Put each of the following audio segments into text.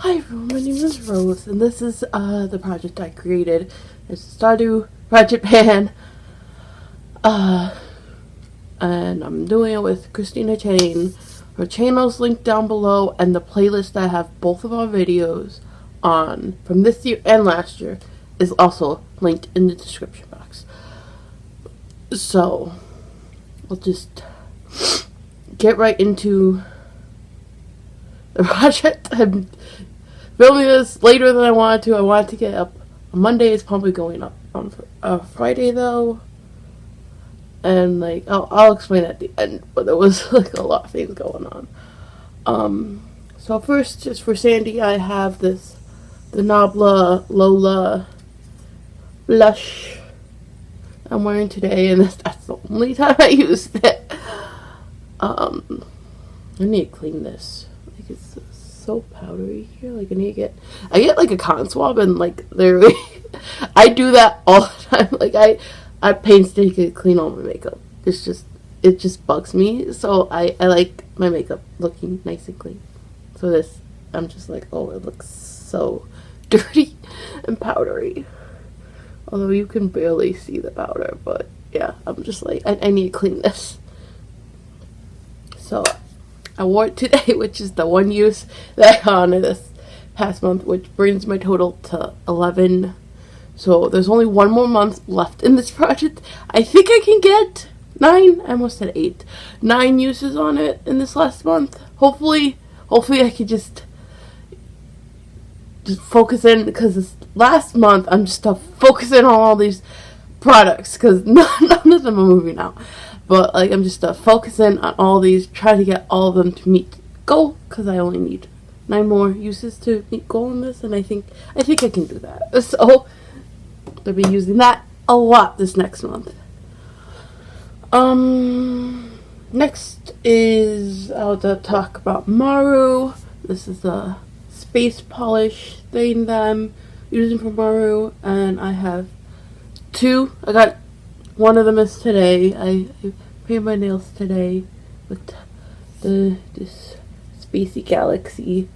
Hi everyone, my name is Rose, and this is the project I created. It's a Stardew project pan, and I'm doing it with Christina Chain. Her channel's linked down below, and the playlist I have both of our videos on from this year and last year is also linked in the description box. So, we'll just get right into the project. I'm filming this later than I wanted to. I wanted to get up on Monday. It's probably going up on Friday though, and like I'll explain at the end. But there was like a lot of things going on. So first, just for Sandy, I have the Nabla Lola blush I'm wearing today, and that's the only time I used it. I need to clean this. Like, it's so powdery here. Like, I get like a cotton swab, and like literally I do that all the time. Like I painstakingly clean all my makeup. It just bugs me. So I like my makeup looking nice and clean. So this, I'm just like, oh, it looks so dirty and powdery. Although you can barely see the powder, but yeah, I'm just like, I need to clean this. So I wore it today, which is the one use that I got on this past month, which brings my total to 11. So there's only one more month left in this project. I think I can get 9. I almost said 8. 9 uses on it in this last month. Hopefully I could just focus in, because this last month I'm just focusing on all these products, because none of them are moving out. But like, I'm just focusing on all these, trying to get all of them to meet goal, because I only need 9 more uses to meet goal in this, and I think I can do that. So I'll be using that a lot this next month. Next is I'll talk about Maru. This is a space polish thing that I'm using for Maru, and I have 2. I got one of them is today. I painted my nails today with this Spacey Galaxy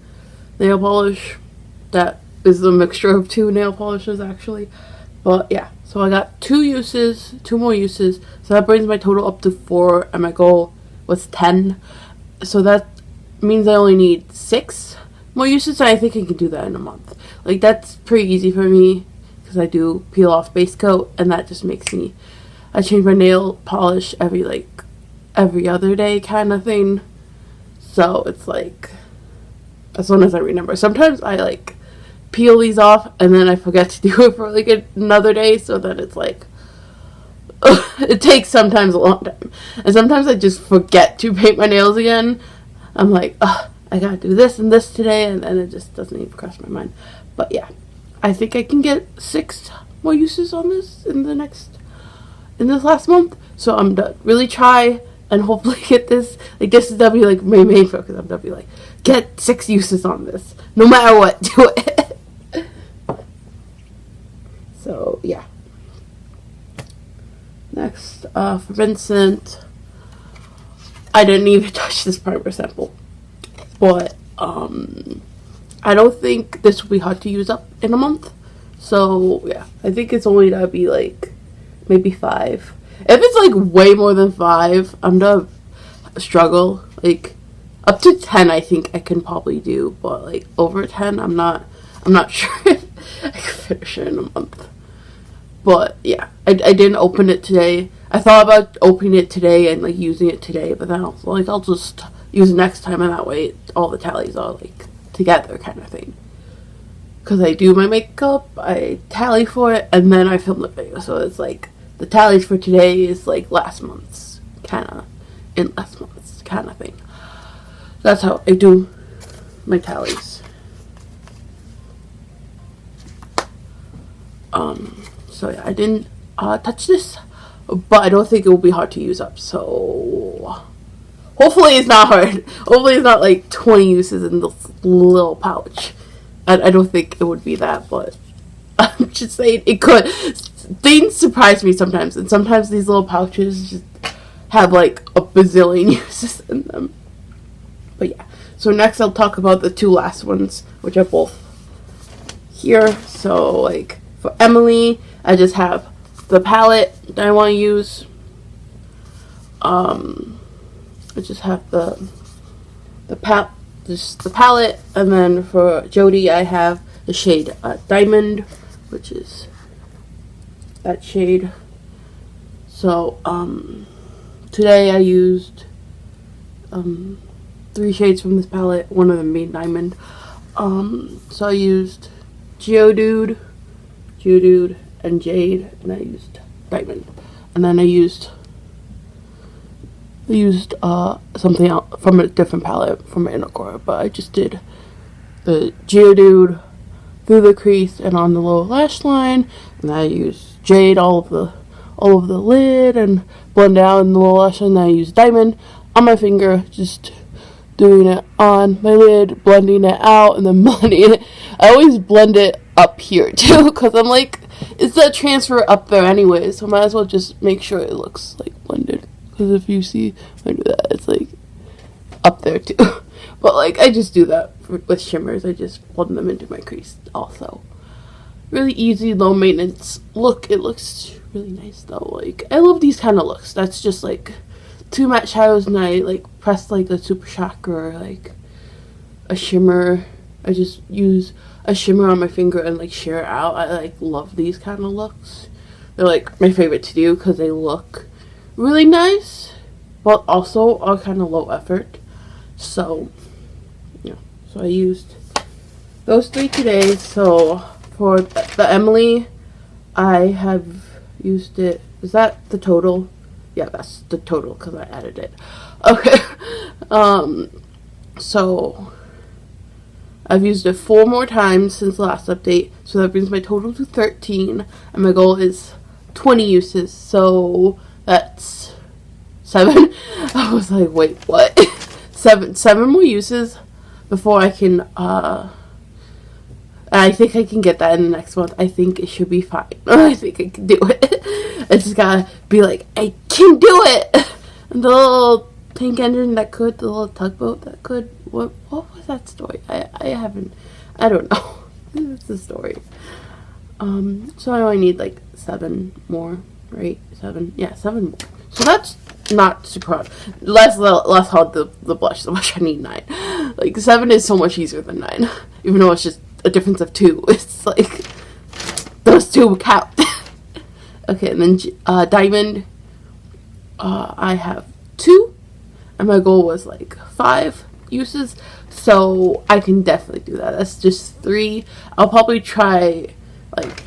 nail polish. That is a mixture of 2 nail polishes actually. But yeah, so I got 2 more uses. So that brings my total up to 4, and my goal was 10. So that means I only need 6 more uses, and I think I can do that in a month. Like, that's pretty easy for me, because I do peel off base coat, and that just makes me, I change my nail polish every other day kind of thing. So it's like, as long as I remember. Sometimes I like peel these off and then I forget to do it for like another day, so then it's like it takes sometimes a long time. And sometimes I just forget to paint my nails again. I'm like, I gotta do this and this today, and then it just doesn't even cross my mind. But yeah, I think I can get 6 more uses on this in this last month. So I'm done. Really try and hopefully get this. Like, this is that'll be like my main focus. I'm gonna be like, get 6 uses on this, no matter what. Do it. So yeah. Next, for Vincent, I didn't even touch this primer sample, but I don't think this will be hard to use up in a month. So yeah, I think it's only gonna be like maybe 5. If it's like way more than 5, I'm gonna struggle. Like, up to 10 I think I can probably do, but like over 10 I'm not sure if I can finish it in a month. But yeah, I didn't open it today. I thought about opening it today and like using it today, but then I'll just use it next time, and that way all the tallies are like together kind of thing. Because I do my makeup, I tally for it, and then I film the video. So it's like the tallies for today is like last month's kind of thing. That's how I do my tallies. So yeah, I didn't touch this, but I don't think it will be hard to use up. So hopefully it's not hard. Hopefully it's not like 20 uses in this little pouch. I don't think it would be that, but I'm just saying it could. Things surprise me sometimes, and sometimes these little pouches just have like a bazillion uses in them. But yeah, So next I'll talk about the two last ones, which are both here. So like for Emily, I just have the palette that I want to use. I just have the palette, and then for Jodi, I have the shade Diamond, which is that shade. So today I used 3 shades from this palette, one of them being Diamond. So I used Geodude, and Jade, and I used Diamond, and then I used something else from a different palette from Anacor, but I just did the Geodude through the crease and on the lower lash line, and I used Jade all of the lid and blend out in the lower lash line. And I used Diamond on my finger, just doing it on my lid, blending it out, and then blending it. I always blend it up here too, because I'm like, it's a transfer up there anyway, so I might as well just make sure it looks like blended. Because if you see I do that, it's like up there too. But like I just do that with shimmers. I just blend them into my crease also. Really easy, low maintenance look. It looks really nice though. Like I love these kind of looks. That's just like 2 matte shadows, and I like press like a super shock or like a shimmer. I just use a shimmer on my finger and like sheer it out. I like love these kind of looks. They're like my favorite to do because they look really nice, but also are kind of low effort. So yeah, so I used those 3 today. So for the Emily, I have used it. Is that the total? Yeah, that's the total because I added it. Okay. So I've used it 4 more times since the last update, so that brings my total to 13, and my goal is 20 uses. So that's 7. I was like, wait, what? 7 more uses before I can, I think I can get that in the next month. I think it should be fine. I think I can do it. I just gotta be like, I can do it! And the little tank engine that could, the little tugboat that could, what was that story? I don't know. It's the story. So I only need like 7 more, right? 7, yeah, 7 more. So that's not super hard. Less hard the blush. The blush I need 9. Like 7 is so much easier than 9, even though it's just a difference of 2. It's like those 2 count. Okay, and then Diamond. I have 2, and my goal was like 5 uses, so I can definitely do that. That's just 3. I'll probably try like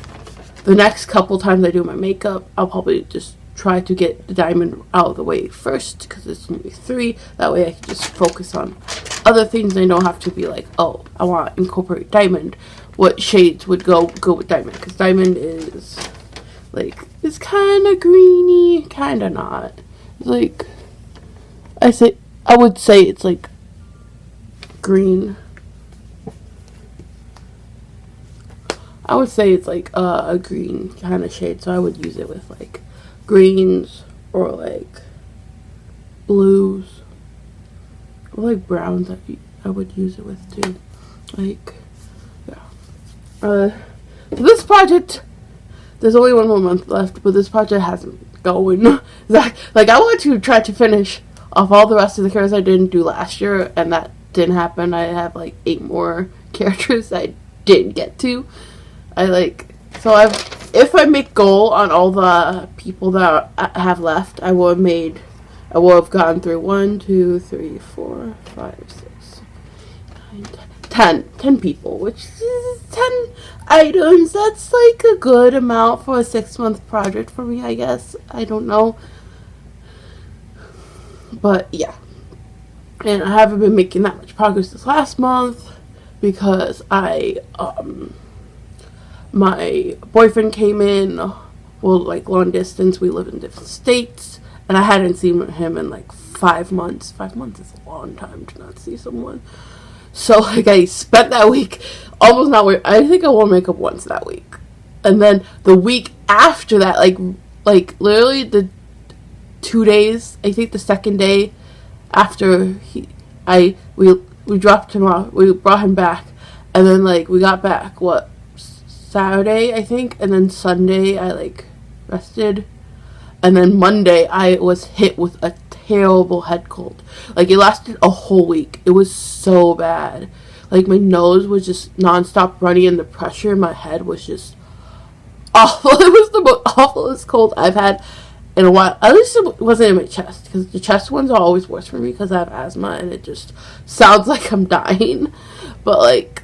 the next couple times I do my makeup. I'll probably just try to get the Diamond out of the way first because it's only 3. That way I can just focus on other things. I don't have to be like, oh, I want to incorporate Diamond. What shades would go with Diamond? Because Diamond is like, it's kind of greeny, kind of not. It's like, I would say it's like green. I would say it's like a green kind of shade, so I would use it with like greens or like blues or like browns. I would use it with too. Like, yeah. So this project, there's only 1 more month left, but this project hasn't going. Like I want to try to finish off all the rest of the characters I didn't do last year, and that didn't happen. I have like 8 more characters I didn't get to. If I make goal on all the people that I have left, I will have gone through 1, 2, 3, 4, 5, 6, 9, 10 people, which is 10 items. That's like a good amount for a 6-month project for me, I guess. I don't know. But yeah. And I haven't been making that much progress this last month because my boyfriend came in, well, like long distance. We live in different states, and I hadn't seen him in like 5 months. 5 months is a long time to not see someone. So like I spent that week almost not wearing. I think I wore makeup once that week, and then the week after that, like literally the 2 days. I think the second day after we dropped him off. We brought him back, and then like we got back Saturday, I think, and then Sunday I like rested, and then Monday I was hit with a terrible head cold. Like it lasted a whole week. It was so bad. Like my nose was just nonstop running, and the pressure in my head was just awful. It was the most awfulest cold I've had in a while. At least it wasn't in my chest, because the chest ones are always worse for me because I have asthma and it just sounds like I'm dying. But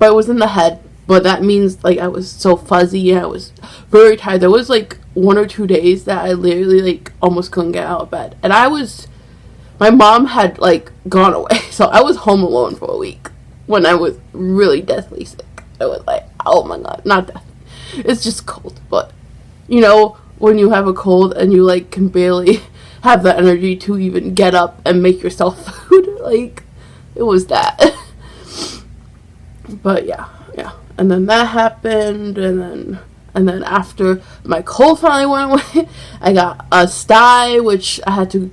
it was in the head. But that means like I was so fuzzy and I was very tired. There was like 1 or 2 days that I literally like almost couldn't get out of bed. And my mom had like gone away, so I was home alone for a week when I was really deathly sick. I was like, oh my god, not death. It's just cold. But you know, when you have a cold and you like can barely have the energy to even get up and make yourself food, like it was that. But yeah. And then that happened, and then after my cold finally went away, I got a sty, which I had to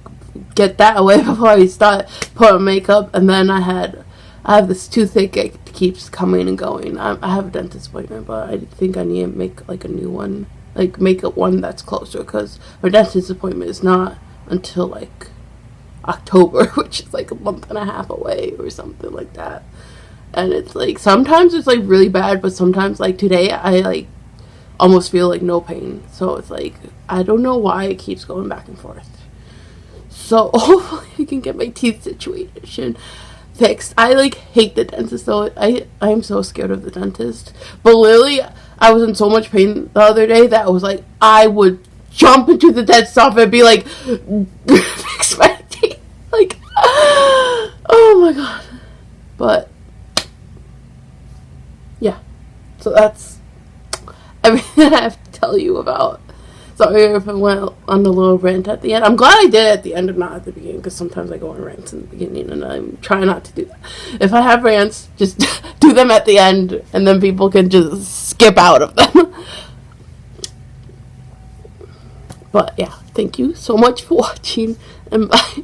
get that away before I start putting on makeup. And then I have this toothache. It keeps coming and going. I have a dentist appointment, but I think I need to make like a new one, like make up one that's closer, because my dentist appointment is not until like October, which is like a month and a half away or something like that. And it's like sometimes it's like really bad, but sometimes like today I like almost feel like no pain. So it's like I don't know why it keeps going back and forth. So hopefully I can get my teeth situation fixed. I like hate the dentist though. I am so scared of the dentist. But literally I was in so much pain the other day that I was like I would jump into the dentist's office and be like fix my teeth. Like oh my god. But yeah, so that's everything I have to tell you about. Sorry if I went on the little rant at the end. I'm glad I did it at the end and not at the beginning, because sometimes I go on rants in the beginning and I'm trying not to do that. If I have rants, just do them at the end and then people can just skip out of them. But yeah, thank you so much for watching, and bye.